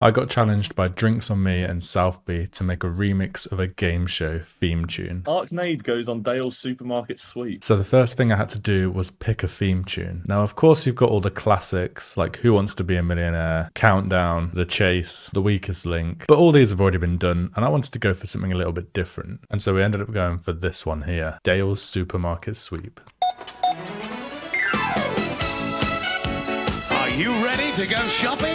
I got challenged by Drinks on Me and South B to make a remix of a game show theme tune. Arcade goes on Dale's Supermarket Sweep. So the first thing I had to do was pick a theme tune. Now, of course, you've got all the classics like Who Wants to Be a Millionaire, Countdown, The Chase, The Weakest Link, but all these have already been done and I wanted to go for something a little bit different. And so we ended up going for this one here, Dale's Supermarket Sweep. Are you ready to go shopping?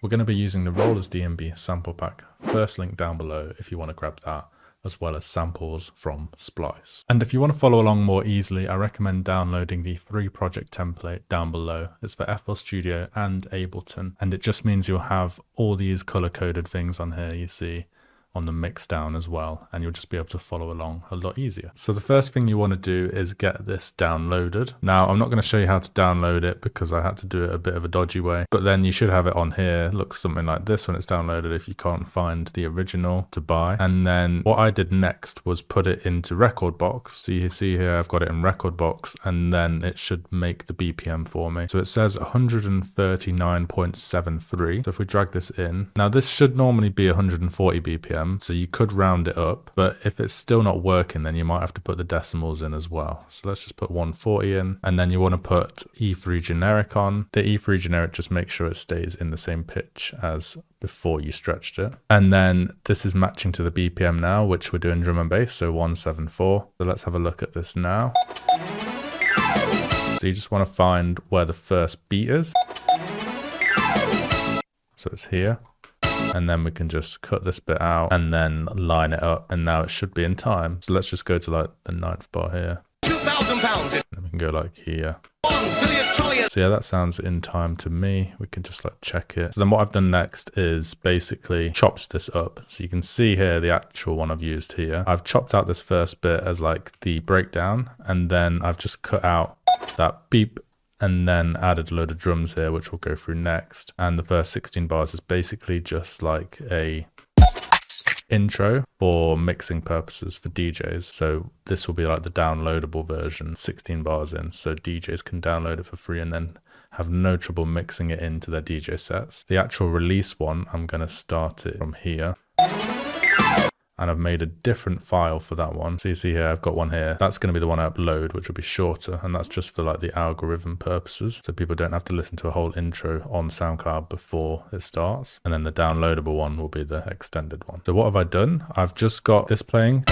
We're going to be using the Rollers DnB sample pack. First link down below if you want to grab that, as well as samples from Splice. And if you want to follow along more easily, I recommend downloading the 3 project template down below. It's for FL Studio and Ableton, and it just means you'll have all these color-coded things on here you see on the mix down as well, and you'll just be able to follow along a lot easier. So the first thing you want to do is get this downloaded. Now, I'm not going to show you how to download it because I had to do it a bit of a dodgy way, but then you should have it on here. It looks something like this when it's downloaded if you can't find the original to buy. And then what I did next was put it into Rekordbox. So you see here I've got it in Rekordbox, and then it should make the BPM for me. So it says 139.73. So if we drag this in, now this should normally be 140 BPM. So you could round it up, but if it's still not working, then you might have to put the decimals in as well. So let's just put 140 in, and then you want to put E3 generic on. The E3 generic, just make sure it stays in the same pitch as before you stretched it. And then this is matching to the BPM now, which we're doing drum and bass, so 174. So let's have a look at this now. So you just want to find where the first beat is. So it's here. And then we can just cut this bit out and then line it up, and now it should be in time. So let's just go to like the 9th bar here. 2,000 pounds. And we can go like here. So yeah, that sounds in time to me. We can just like check it. So then what I've done next is basically chopped this up. So you can see here the actual one I've used here. I've chopped out this first bit as like the breakdown, and then I've just cut out that beep, and then added a load of drums here, which we'll go through next. And the first 16 bars is basically just like a intro for mixing purposes for DJs. So this will be like the downloadable version, 16 bars in, so DJs can download it for free and then have no trouble mixing it into their DJ sets. The actual release one, I'm going to start it from here. And I've made a different file for that one. So you see here, I've got one here. That's going to be the one I upload, which will be shorter. And that's just for like the algorithm purposes. So people don't have to listen to a whole intro on SoundCloud before it starts. And then the downloadable one will be the extended one. So what have I done? I've just got this playing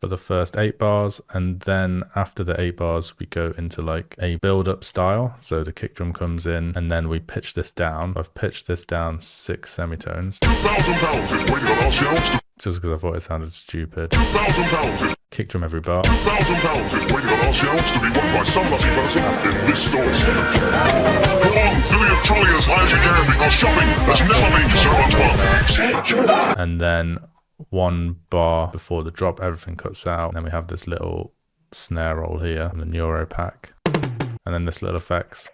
for the first 8 bars. And then after the 8 bars, we go into like a build up style. So the kick drum comes in and then we pitch this down. I've pitched this down 6 semitones. 2,000 pounds is waiting on our shelves. Just because I thought it sounded stupid. 2,000 pounds is Kick drum every bar. 2,000 pounds is waiting on our shelves to be won by some lucky person in this store. Go on, fill your trolley as high as you can because shopping has never made you so much fun. And then 1 bar before the drop, everything cuts out. And then we have this little snare roll here from the Neuro pack. And then this little effects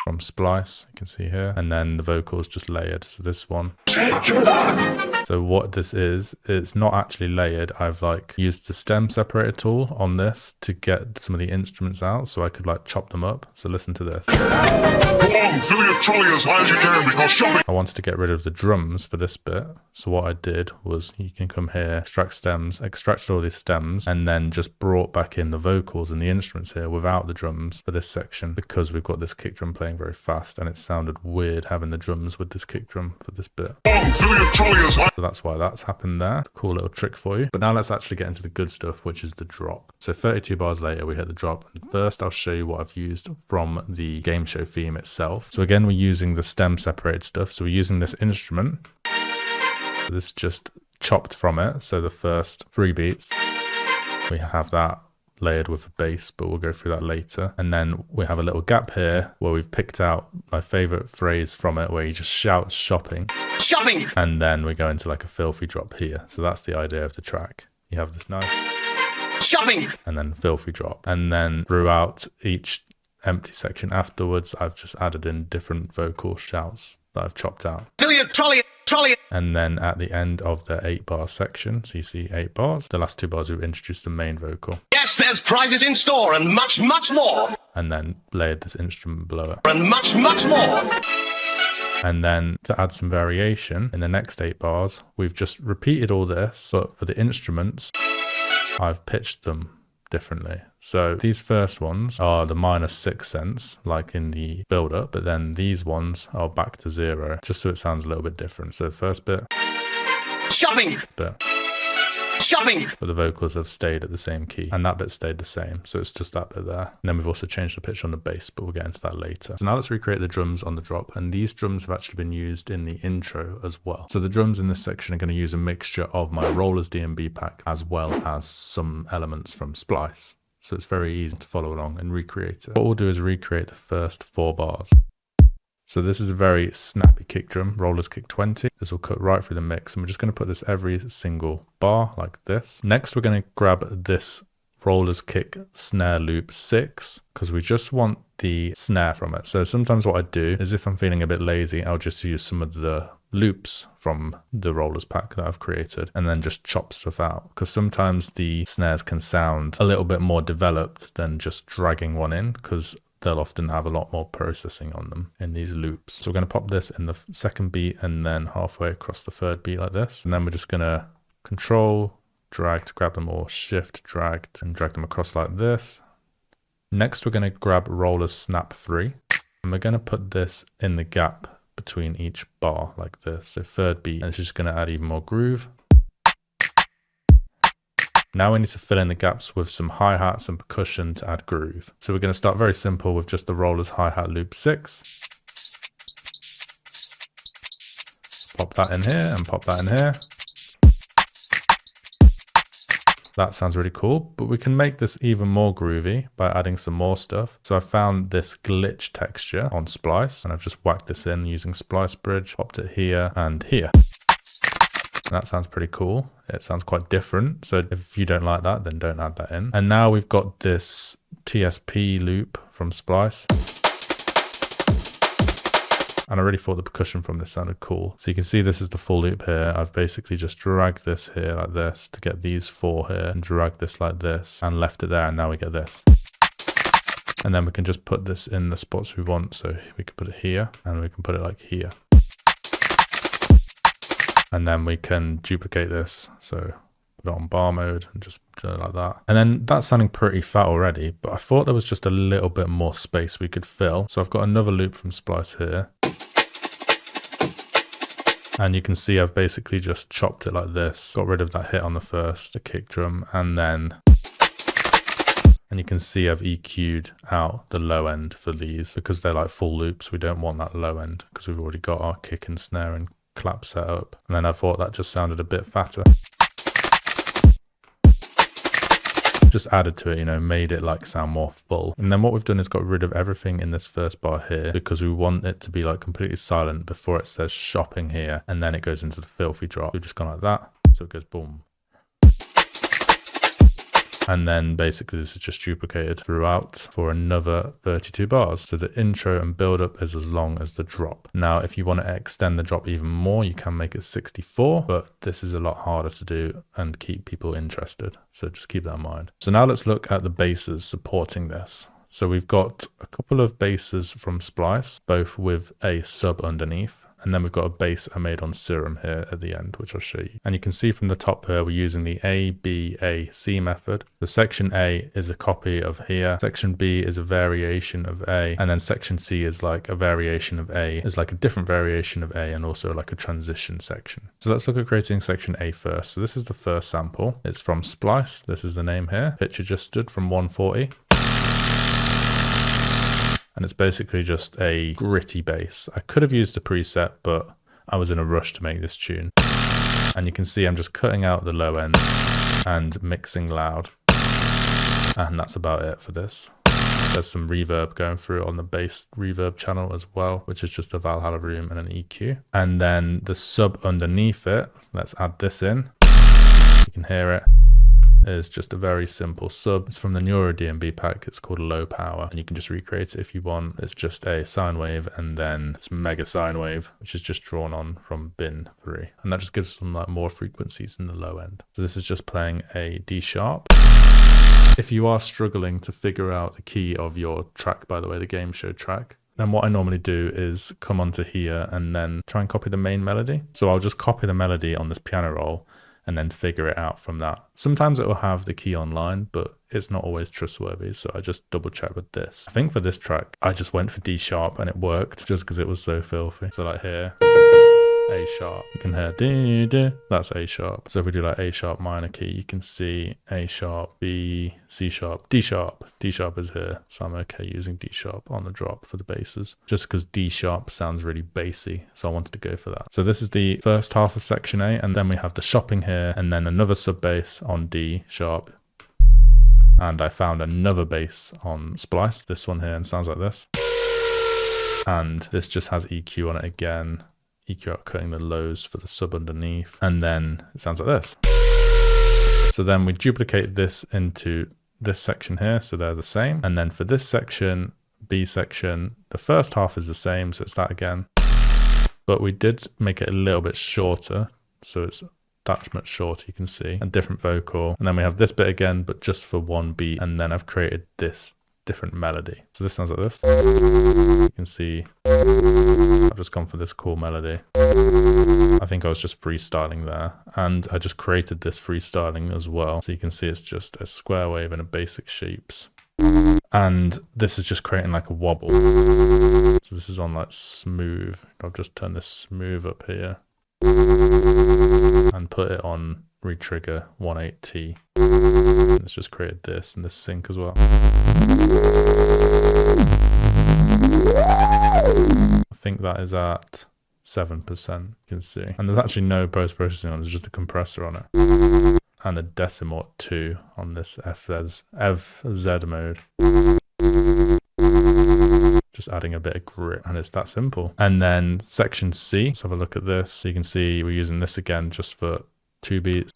from Splice, you can see here. And then the vocals just layered. So this one. So what this is, it's not actually layered. I've like used the stem separator tool on this to get some of the instruments out so I could like chop them up. So listen to this. Go on, fill your trolley as high as you can because shopping. I wanted to get rid of the drums for this bit. So what I did was you can come here, extract stems, extracted all these stems, and then just brought back in the vocals and the instruments here without the drums for this section because we've got this kick drum playing very fast and it sounded weird having the drums with this kick drum for this bit. Go on, fill your trolley as high. So that's why that's happened there. Cool little trick for you. But now let's actually get into the good stuff, which is the drop. So 32 bars later, we hit the drop. And first, I'll show you what I've used from the game show theme itself. So again, we're using the stem separated stuff. So we're using this instrument. So this is just chopped from it. So the first 3 beats, we have that layered with a bass, but we'll go through that later. And then we have a little gap here where we've picked out my favorite phrase from it, where he just shouts shopping. Shopping! And then we go into like a filthy drop here. So that's the idea of the track. You have this nice Shopping! and then filthy drop. And then throughout each empty section afterwards, I've just added in different vocal shouts that I've chopped out. Fill your trolley! And then at the end of the 8 bar section, so you see 8 bars, the last 2 bars we've introduced the main vocal. Yes, there's prizes in store and much, much more! and then layered this instrument below it. And much, much more. And then to add some variation in the next 8 bars, we've just repeated all this, but for the instruments, I've pitched them differently. So these first ones are the -6 cents, like in the build-up, but then these ones are back to 0, just so it sounds a little bit different. So the first bit, Shopping. Shopping. but the vocals have stayed at the same key, and that bit stayed the same, so it's just that bit there. And then we've also changed the pitch on the bass, but we'll get into that later. So now let's recreate the drums on the drop, and these drums have actually been used in the intro as well. So the drums in this section are going to use a mixture of my Rollers DnB pack as well as some elements from Splice. So it's very easy to follow along and recreate it. What we'll do is recreate the first 4 bars. So this is a very snappy kick drum, Rollers kick 20. This will cut right through the mix, and we're just going to put this every single bar like this. Next, we're going to grab this Rollers kick snare loop 6, because we just want the snare from it. So sometimes what I do is, if I'm feeling a bit lazy, I'll just use some of the loops from the Rollers pack that I've created and then just chop stuff out, because sometimes the snares can sound a little bit more developed than just dragging one in, because they'll often have a lot more processing on them in these loops. So we're going to pop this in the second beat and then halfway across the third beat like this. And then we're just going to control, drag to grab them, or shift, drag, and drag them across like this. Next, we're going to grab Rollers snap 3, and we're going to put this in the gap between each bar like this. So third beat, and it's just going to add even more groove. Now we need to fill in the gaps with some hi-hats and percussion to add groove. So we're going to start very simple with just the Rollers hi-hat loop 6. Pop that in here and pop that in here. That sounds really cool, but we can make this even more groovy by adding some more stuff. So I found this glitch texture on Splice, and I've just whacked this in using Splice Bridge, popped it here and here. That sounds pretty cool. It sounds quite different. So if you don't like that, then don't add that in. And now we've got this TSP loop from Splice. And I really thought the percussion from this sounded cool. So you can see this is the full loop here. I've basically just dragged this here like this to get these 4 here, and dragged this like this and left it there, and now we get this. And then we can just put this in the spots we want. So we can put it here, and we can put it like here. And then we can duplicate this, so put it on bar mode and just do it like that. And then that's sounding pretty fat already, but I thought there was just a little bit more space we could fill. So I've got another loop from Splice here. And you can see I've basically just chopped it like this, got rid of that hit on the first, the kick drum, and you can see I've EQ'd out the low end for these, because they're like full loops. We don't want that low end because we've already got our kick and snare and clap set up. And then I thought that just sounded a bit fatter. Just added to it, you know, made it like sound more full. And then what we've done is got rid of everything in this first bar here, because we want it to be like completely silent before it says shopping here, and then it goes into the filthy drop. We've just gone like that, so it goes boom. And then basically this is just duplicated throughout for another 32 bars. So the intro and build up is as long as the drop. Now, if you want to extend the drop even more, you can make it 64, but this is a lot harder to do and keep people interested. So just keep that in mind. So now let's look at the basses supporting this. So we've got a couple of basses from Splice, both with a sub underneath. And then we've got a bass I made on Serum here at the end, which I'll show you. And you can see from the top here, we're using the A, B, A, C method. The section A is a copy of here. Section B is a variation of A. And then section C is like a variation of A. It's like a different variation of A, and also like a transition section. So let's look at creating section A first. So this is the first sample. It's from Splice. This is the name here. Pitch adjusted from 140. And it's basically just a gritty bass. I could have used a preset, but I was in a rush to make this tune. And you can see I'm just cutting out the low end and mixing loud. And that's about it for this. There's some reverb going through on the bass reverb channel as well, which is just a Valhalla room and an EQ. And then the sub underneath it, let's add this in. You can hear it. Is just a very simple sub. It's from the Neuro DnB pack. It's called Low Power, and you can just recreate it if you want. It's just a sine wave and then this mega sine wave, which is just drawn on from bin 3, and that just gives them like more frequencies in the low end. So this is just playing a D sharp, If you are struggling to figure out the key of your track, by the way, the game show track, then what I normally do is come onto here and then try and copy the main melody. So I'll just copy the melody on this piano roll and then figure it out from that. Sometimes it will have the key online, but it's not always trustworthy. So I just double check with this. I think for this track, I just went for D sharp and it worked just because it was so filthy. So like here, A sharp, you can hear D, D, that's A sharp. So if we do like A sharp minor key, you can see A sharp, B, C sharp, D sharp. D sharp is here, so I'm okay using D sharp on the drop for the basses, just because D sharp sounds really bassy, so I wanted to go for that. So this is the first half of section A, and then we have the shopping here, and then another sub bass on D sharp. And I found another bass on splice, this one here, and sounds like this. And this just has EQ on it again. EQ out cutting the lows for the sub underneath, and then it sounds like this. So then we duplicate this into this section here, so they're the same. And then for this section, B section, the first half is the same, so it's that again. But we did make it a little bit shorter, so it's that much shorter, you can see, a different vocal. And then we have this bit again, but just for one beat, and then I've created this different melody. So this sounds like this. You can see I've just gone for this cool melody. I think I was just freestyling there, and I just created this freestyling as well. So you can see it's just a square wave and a basic shapes. And this is just creating like a wobble. So this is on like smooth. I'll just turn this smooth up here and put it on retrigger 18T. It's just created this and this sync as well. I think that is at 7%, you can see. And there's actually no post-processing on it, there's just a compressor on it. And a decimal at 2 on this FZ mode. Just adding a bit of grit, and it's that simple. And then section C, let's have a look at this. So you can see we're using this again just for 2 beats.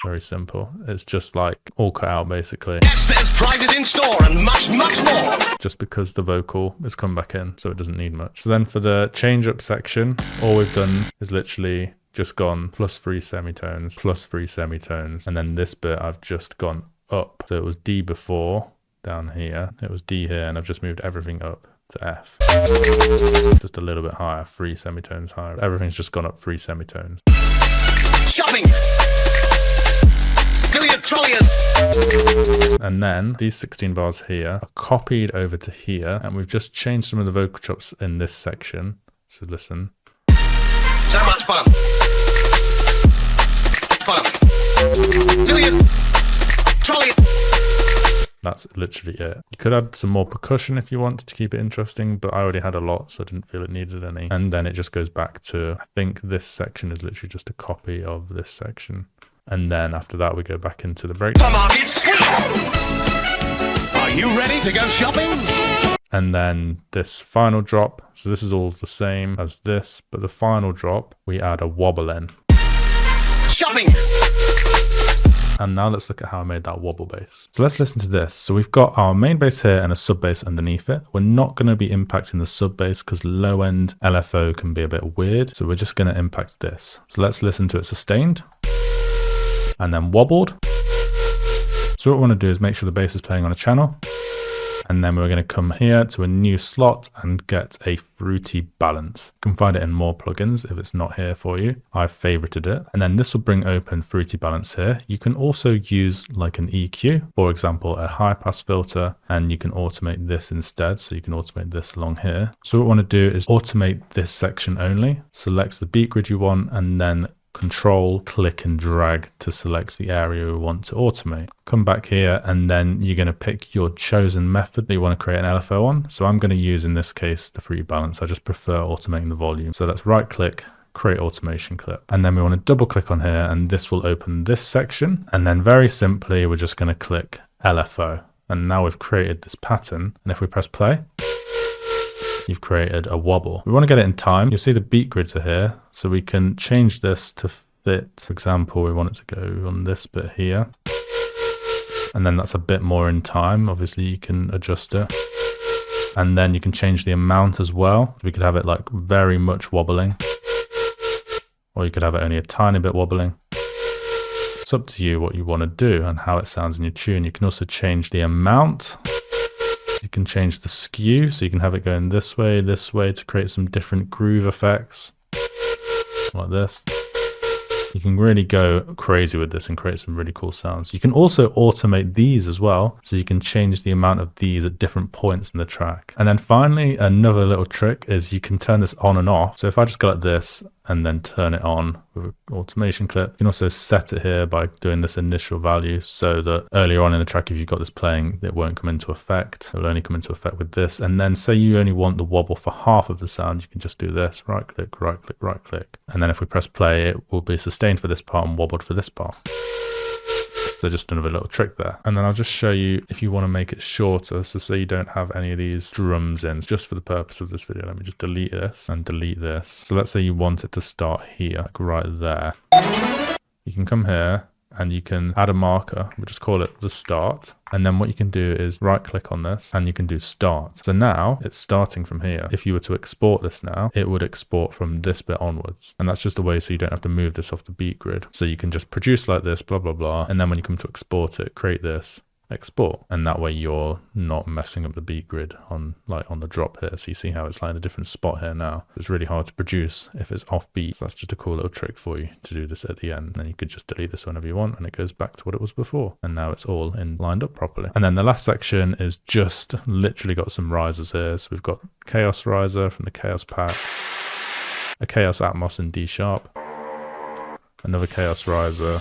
Very simple. It's just like all cut out basically. Yes, there's prizes in store and much, much more. Just because the vocal is come back in, so it doesn't need much. So then for the change up section, all we've done is literally just gone +3 semitones, +3 semitones. And then this bit I've just gone up. So it was D before, down here. It was D here, and I've just moved everything up to F. Just a little bit higher, 3 semitones higher. Everything's just gone up 3 semitones. Shopping. And then these 16 bars here are copied over to here, and we've just changed some of the vocal chops in this section. So listen. So much fun. Trolley. That's literally it. You could add some more percussion if you wanted to keep it interesting, but I already had a lot, so I didn't feel it needed any. And then it just goes back to, I think this section is literally just a copy of this section. And then after that, we go back into the break. Are you ready to go shopping? And then this final drop. So this is all the same as this, but the final drop, we add a wobble in. Shopping. And now let's look at how I made that wobble bass. So let's listen to this. So we've got our main bass here and a sub bass underneath it. We're not going to be impacting the sub bass because low end LFO can be a bit weird. So we're just going to impact this. So let's listen to it sustained. And then wobbled. So what we want to do is make sure the bass is playing on a channel. And then we're going to come here to a new slot and get a fruity balance. You can find it in more plugins if it's not here for you. I've favorited it. And then this will bring open fruity balance here. You can also use like an EQ, for example, a high pass filter, and you can automate this instead. So you can automate this along here. So what we want to do is automate this section only. Select the beat grid you want, and then Control, click and drag to select the area we want to automate. Come back here, and then you're going to pick your chosen method that you want to create an LFO on. So I'm going to use, in this case, the fruity balance. I just prefer automating the volume. So let's right click, create automation clip. And then we want to double click on here, and this will open this section. And then very simply, we're just going to click LFO. And now we've created this pattern. And if we press play, you've created a wobble. We want to get it in time. You'll see the beat grids are here, so we can change this to fit. For example, we want it to go on this bit here, and then that's a bit more in time. Obviously you can adjust it, and then you can change the amount as well. We could have it like very much wobbling, or you could have it only a tiny bit wobbling. It's up to you what you want to do and how it sounds in your tune. You can also change the amount. You can change the skew, so you can have it going this way to create some different groove effects, like this. You can really go crazy with this and create some really cool sounds. You can also automate these as well, so you can change the amount of these at different points in the track. And then finally, another little trick is you can turn this on and off. So if I just go like this and then turn it on with an automation clip, you can also set it here by doing this initial value, so that earlier on in the track, if you've got this playing, it won't come into effect. It'll only come into effect with this. And then say you only want the wobble for half of the sound, you can just do this, right click, right click, right click. And then if we press play, it will be sustained for this part and wobbled for this part. So just another little trick there. And then I'll just show you if you want to make it shorter. So say you don't have any of these drums in, just for the purpose of this video, let me just delete this and delete this. So let's say you want it to start here, like right there. You can come here and you can add a marker. We'll just call it the start. And then what you can do is right click on this and you can do start. So now it's starting from here. If you were to export this now, it would export from this bit onwards. And that's just a way so you don't have to move this off the beat grid. So you can just produce like this, blah, blah, blah. And then when you come to export it, create this, export. And that way you're not messing up the beat grid on the drop here. So you see how it's like in a different spot here now. It's really hard to produce if it's off beat. So that's just a cool little trick for you to do this at the end. And then you could just delete this whenever you want and it goes back to what it was before. And now it's all lined up properly. And then the last section is just literally got some risers here. So we've got Chaos Riser from the Chaos pack, a Chaos Atmos in D sharp, another Chaos Riser,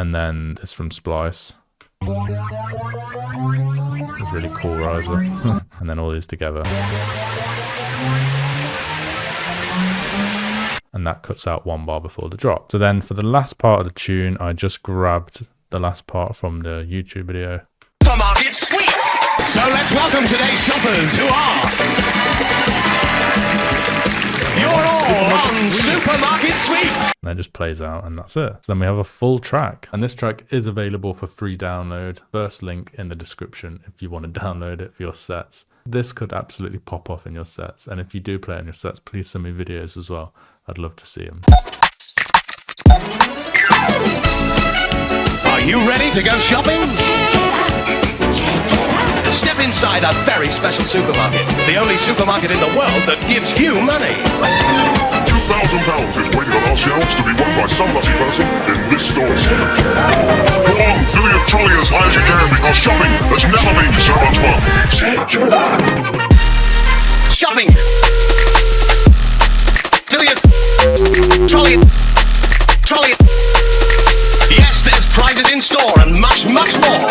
and then this from Splice. It's really cool riser. And then all these together. And that cuts out one bar before the drop. So then for the last part of the tune, I just grabbed the last part from the YouTube video. Supermarket sweep. So let's welcome today's shoppers who are... You're all on Supermarket Sweep. And it just plays out and that's it. So then we have a full track. And this track is available for free download. First link in the description if you want to download it for your sets. This could absolutely pop off in your sets. And if you do play in your sets, please send me videos as well. I'd love to see them. Are you ready to go shopping? Step inside a very special supermarket. The only supermarket in the world that gives you money. £2,000 is waiting on our shelves to be won by some lucky person in this store. Come on, fill your trolley as high as you can because shopping has never been so much fun. Shopping. Fill your trolley. Yes, there's prizes in store and much, much more.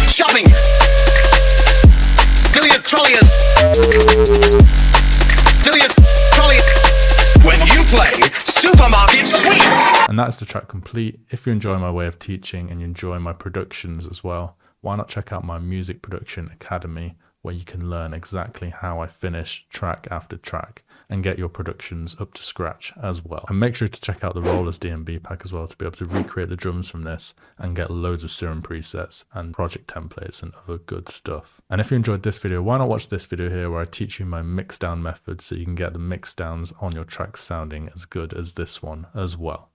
Shopping. Fill your trolley. Fill your trolley. When you play Supermarket Sweep. And that's the track complete. If you enjoy my way of teaching and you enjoy my productions as well, why not check out my Music Production Academy, where you can learn exactly how I finish track after track and get your productions up to scratch as well. And make sure to check out the Rollers DnB pack as well to be able to recreate the drums from this and get loads of Serum presets and project templates and other good stuff. And if you enjoyed this video, why not watch this video here where I teach you my mix down method so you can get the mix downs on your tracks sounding as good as this one as well.